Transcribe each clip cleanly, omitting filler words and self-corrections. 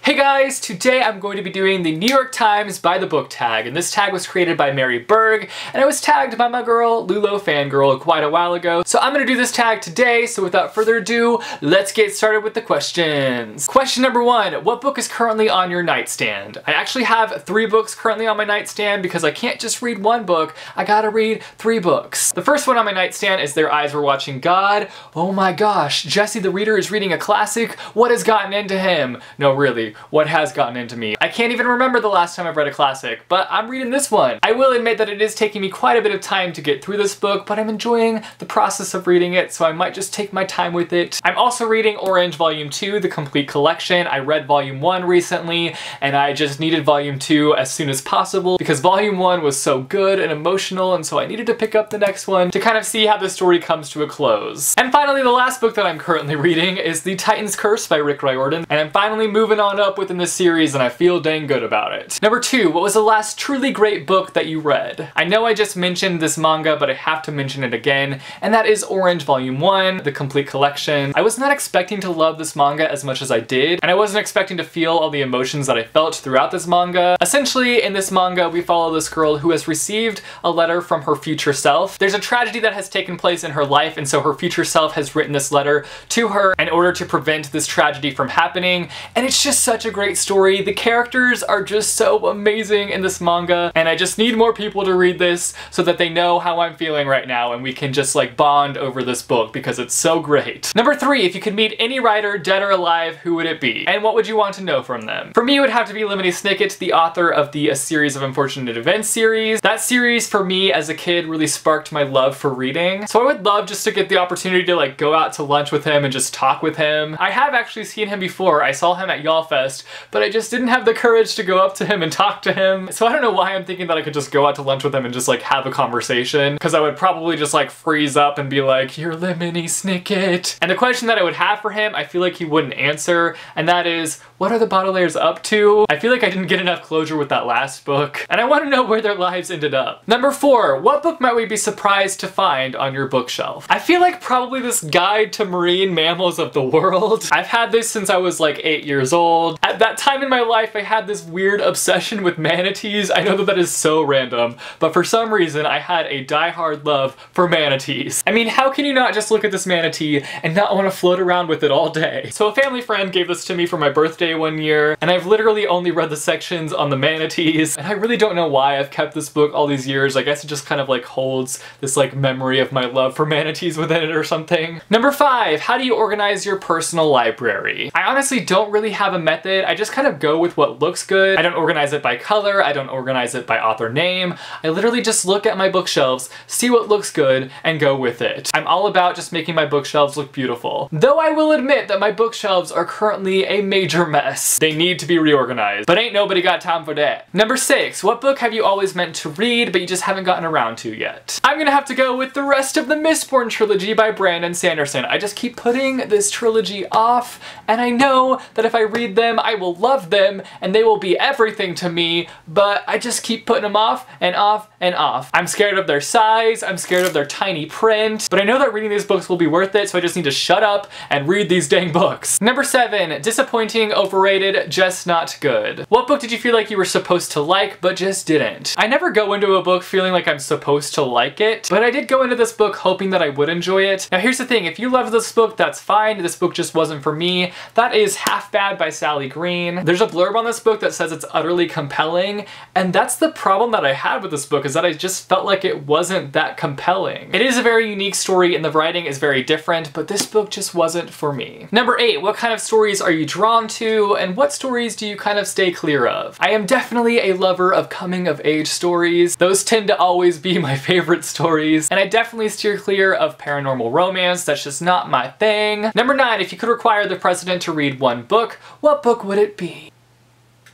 Hey guys, today I'm going to be doing the New York Times by the book tag, and this tag was created by Mary Berg, and it was tagged by my girl, Lulo Fangirl, quite a while ago. So I'm going to do this tag today, so without further ado, let's get started with the questions. Question number 1, what book is currently on your nightstand? I actually have 3 books currently on my nightstand because I can't just read 1 book, I gotta read 3 books. The first one on my nightstand is Their Eyes Were Watching God. Oh my gosh, Jesse the Reader is reading a classic. What has gotten into him? No, really. What has gotten into me? I can't even remember the last time I've read a classic, but I'm reading this one. I will admit that it is taking me quite a bit of time to get through this book, but I'm enjoying the process of reading it, so I might just take my time with it. I'm also reading Orange Volume 2, the complete collection. I read Volume 1 recently, and I just needed Volume 2 as soon as possible because Volume 1 was so good and emotional, and so I needed to pick up the next one to kind of see how the story comes to a close. And finally, the last book that I'm currently reading is The Titan's Curse by Rick Riordan, and I'm finally moving on up within this series and I feel dang good about it. Number 2, what was the last truly great book that you read? I know I just mentioned this manga, but I have to mention it again, and that is Orange Volume 1, the complete collection. I was not expecting to love this manga as much as I did, and I wasn't expecting to feel all the emotions that I felt throughout this manga. Essentially, in this manga, we follow this girl who has received a letter from her future self. There's a tragedy that has taken place in her life, and so her future self has written this letter to her in order to prevent this tragedy from happening, and it's just such a great story. The characters are just so amazing in this manga, and I just need more people to read this so that they know how I'm feeling right now and we can just like bond over this book because it's so great. Number 3, if you could meet any writer, dead or alive, who would it be? And what would you want to know from them? For me, it would have to be Lemony Snicket, the author of the A Series of Unfortunate Events series. That series for me as a kid really sparked my love for reading. So I would love just to get the opportunity to like go out to lunch with him and just talk with him. I have actually seen him before. I saw him at YALLFest, but I just didn't have the courage to go up to him and talk to him. So I don't know why I'm thinking that I could just go out to lunch with him and just like have a conversation, because I would probably just like freeze up and be like, "You're Lemony Snicket." And the question that I would have for him, I feel like he wouldn't answer, and that is, what are the Baudelaires up to? I feel like I didn't get enough closure with that last book, and I want to know where their lives ended up. Number 4, what book might we be surprised to find on your bookshelf? I feel like probably this Guide to Marine Mammals of the World. I've had this since I was like 8 years old. At that time in my life, I had this weird obsession with manatees. I know that that is so random, but for some reason, I had a die-hard love for manatees. I mean, how can you not just look at this manatee and not want to float around with it all day? So a family friend gave this to me for my birthday one year, and I've literally only read the sections on the manatees, and I really don't know why I've kept this book all these years. I guess it just kind of like holds this like memory of my love for manatees within it or something. Number 5, how do you organize your personal library? I honestly don't really have a method. I just kind of go with what looks good. I don't organize it by color. I don't organize it by author name. I literally just look at my bookshelves, see what looks good, and go with it. I'm all about just making my bookshelves look beautiful. Though I will admit that my bookshelves are currently a major mess. They need to be reorganized, but ain't nobody got time for that. Number 6, what book have you always meant to read but you just haven't gotten around to yet? I'm gonna have to go with the rest of the Mistborn trilogy by Brandon Sanderson. I just keep putting this trilogy off, and I know that if I read them, I will love them and they will be everything to me, but I just keep putting them off and off and off. I'm scared of their size, I'm scared of their tiny print, but I know that reading these books will be worth it, so I just need to shut up and read these dang books. Number 7, disappointing, overrated, just not good. What book did you feel like you were supposed to like but just didn't? I never go into a book feeling like I'm supposed to like it, but I did go into this book hoping that I would enjoy it. Now here's the thing, if you love this book, that's fine. This book just wasn't for me. That is Half Bad by Sally Green. There's a blurb on this book that says it's utterly compelling, and that's the problem that I had with this book, is that I just felt like it wasn't that compelling. It is a very unique story and the writing is very different, but this book just wasn't for me. Number 8, what kind of stories are you drawn to, and what stories do you kind of stay clear of? I am definitely a lover of coming of age stories. Those tend to always be my favorite stories, and I definitely steer clear of paranormal romance. That's just not my thing. Number 9, if you could require the president to read one book, what book would it be?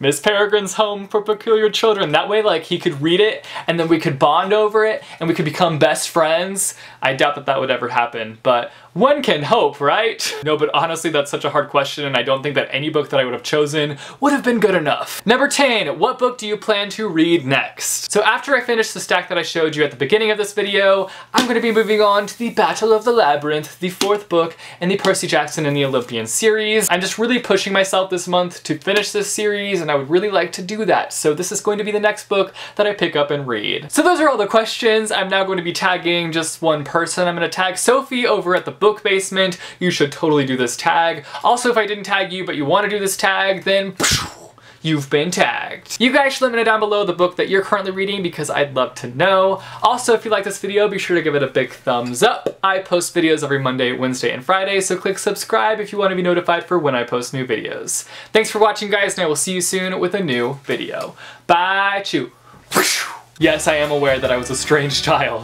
Miss Peregrine's Home for Peculiar Children. That way, like, he could read it and then we could bond over it and we could become best friends. I doubt that that would ever happen, but One can hope, right? No, but honestly, that's such a hard question, and I don't think that any book that I would have chosen would have been good enough. Number 10, what book do you plan to read next? So after I finish the stack that I showed you at the beginning of this video, I'm going to be moving on to the Battle of the Labyrinth, the 4th book in the Percy Jackson and the Olympian series. I'm just really pushing myself this month to finish this series, and I would really like to do that. So this is going to be the next book that I pick up and read. So those are all the questions. I'm now going to be tagging just one person. I'm going to tag Sophie over at the Book Basement. You should totally do this tag. Also, if I didn't tag you but you want to do this tag, then you've been tagged. You guys should let me know down below the book that you're currently reading because I'd love to know. Also, if you like this video, be sure to give it a big thumbs up. I post videos every Monday, Wednesday, and Friday, so click subscribe if you want to be notified for when I post new videos. Thanks for watching, guys, and I will see you soon with a new video. Bye, chew. Yes, I am aware that I was a strange child.